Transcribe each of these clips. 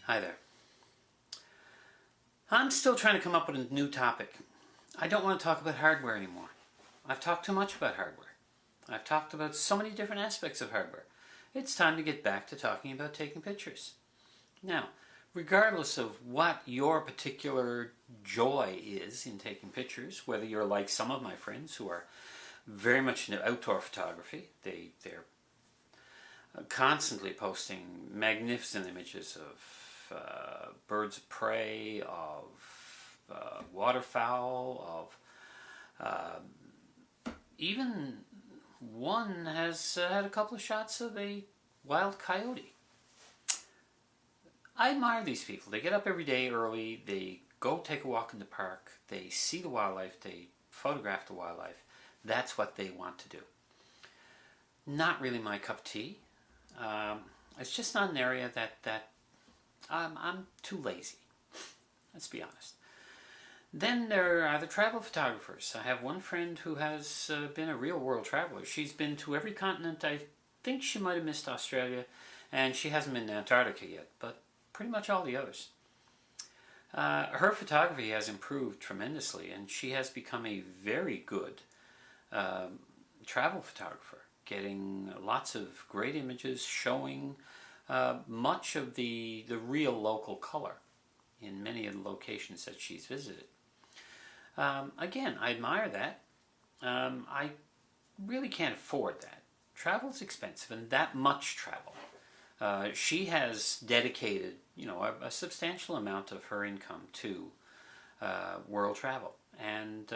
Hi there. I'm still trying to come up with a new topic. I don't want to talk about hardware anymore. I've talked too much about hardware. I've talked about so many different aspects of hardware. It's time to get back to talking about taking pictures. Now, regardless of what your particular joy is in taking pictures, whether you're like some of my friends who are very much into outdoor photography, they're constantly posting magnificent images of birds of prey, of waterfowl, of even one has had a couple of shots of a wild coyote. I admire these people. They get up every day early, they go take a walk in the park, they see the wildlife, they photograph the wildlife. That's what they want to do. Not really my cup of tea. It's just not an area that I'm too lazy. Let's be honest. Then there are the travel photographers. I have one friend who has been a real world traveler. She's been to every continent. I think she might have missed Australia, and she hasn't been to Antarctica yet, but pretty much all the others. Her photography has improved tremendously, and she has become a very good travel photographer, getting lots of great images showing much of the real local color in many of the locations that she's visited. Again, I admire that. I really can't afford that. Travel's expensive, and that much travel. She has dedicated, a substantial amount of her income to world travel, and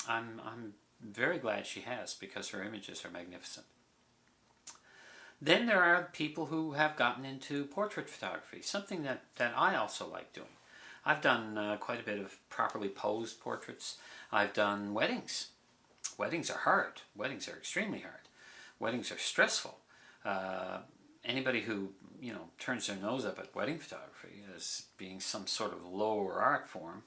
I'm very glad she has, because her images are magnificent. Then there are people who have gotten into portrait photography, something that I also like doing. I've done quite a bit of properly posed portraits. I've done weddings. Weddings are hard. Weddings are extremely hard. Weddings are stressful. Anybody who, turns their nose up at wedding photography as being some sort of lower art form,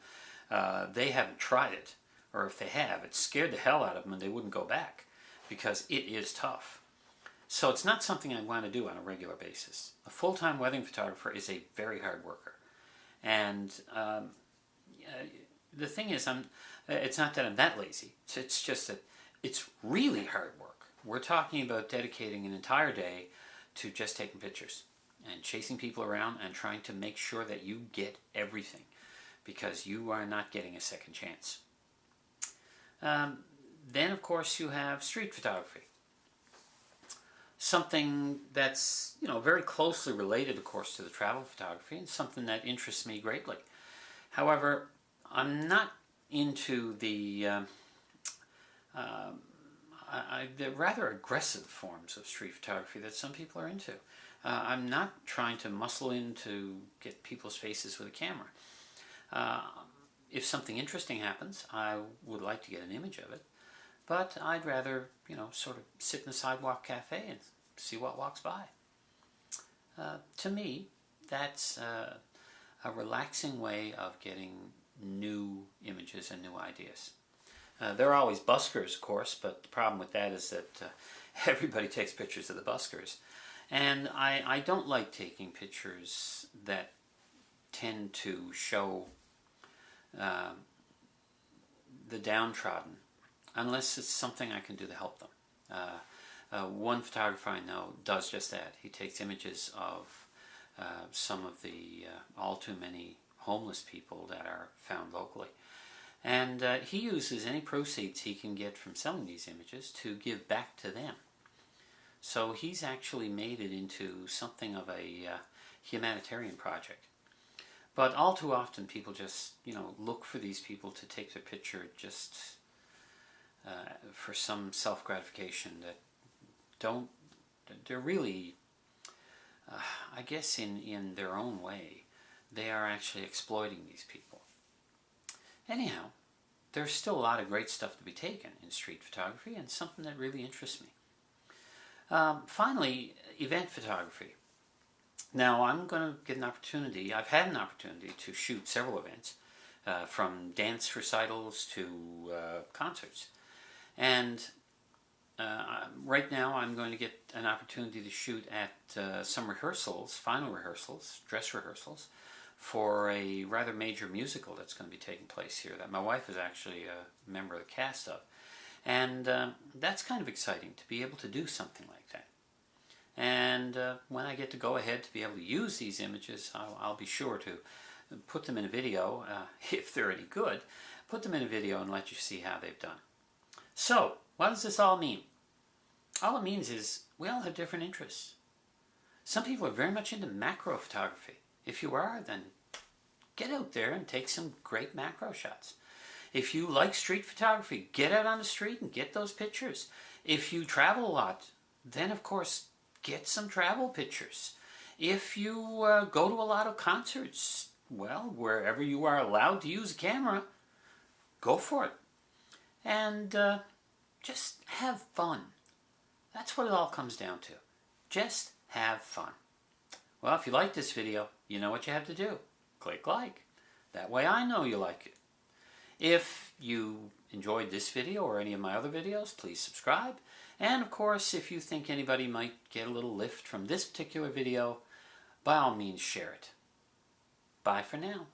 they haven't tried it. Or if they have, it scared the hell out of them and they wouldn't go back, because it is tough. So it's not something I want to do on a regular basis. A full-time wedding photographer is a very hard worker. And the thing is, it's not that I'm that lazy. It's just that it's really hard work. We're talking about dedicating an entire day to just taking pictures and chasing people around and trying to make sure that you get everything, because you are not getting a second chance. Then, of course, you have street photography. Something that's, very closely related, of course, to the travel photography, and something that interests me greatly. However, I'm not into the rather aggressive forms of street photography that some people are into. I'm not trying to muscle in to get people's faces with a camera. If something interesting happens, I would like to get an image of it, but I'd rather, sort of sit in a sidewalk cafe and see what walks by. To me, that's a relaxing way of getting new images and new ideas. There are always buskers, of course, but the problem with that is that everybody takes pictures of the buskers. And I don't like taking pictures that tend to show the downtrodden, unless it's something I can do to help them. One photographer I know does just that. He takes images of some of the all too many homeless people that are found locally. And he uses any proceeds he can get from selling these images to give back to them. So he's actually made it into something of a humanitarian project. But all too often people just, look for these people to take their picture just for some self-gratification that they're really, I guess in their own way, they are actually exploiting these people. Anyhow, there's still a lot of great stuff to be taken in street photography, and something that really interests me. Finally, event photography. Now, I'm going to get an opportunity, I've had an opportunity to shoot several events, from dance recitals to concerts. And Right now I'm going to get an opportunity to shoot at some rehearsals, final rehearsals, dress rehearsals, for a rather major musical that's going to be taking place here that my wife is actually a member of the cast of. And that's kind of exciting to be able to do something like that. And when I get to go ahead to be able to use these images, I'll be sure to put them in a video, if they're any good, put them in a video and let you see how they've done. So, what does this all mean? All it means is we all have different interests. Some people are very much into macro photography. If you are, then get out there and take some great macro shots. If you like street photography, get out on the street and get those pictures. If you travel a lot, then of course get some travel pictures. If you go to a lot of concerts, well, wherever you are allowed to use a camera, go for it. And just have fun. That's what it all comes down to. Just have fun. Well, if you like this video, you know what you have to do. Click like. That way I know you like it. If you enjoyed this video or any of my other videos, please subscribe. And of course, if you think anybody might get a little lift from this particular video, by all means share it. Bye for now.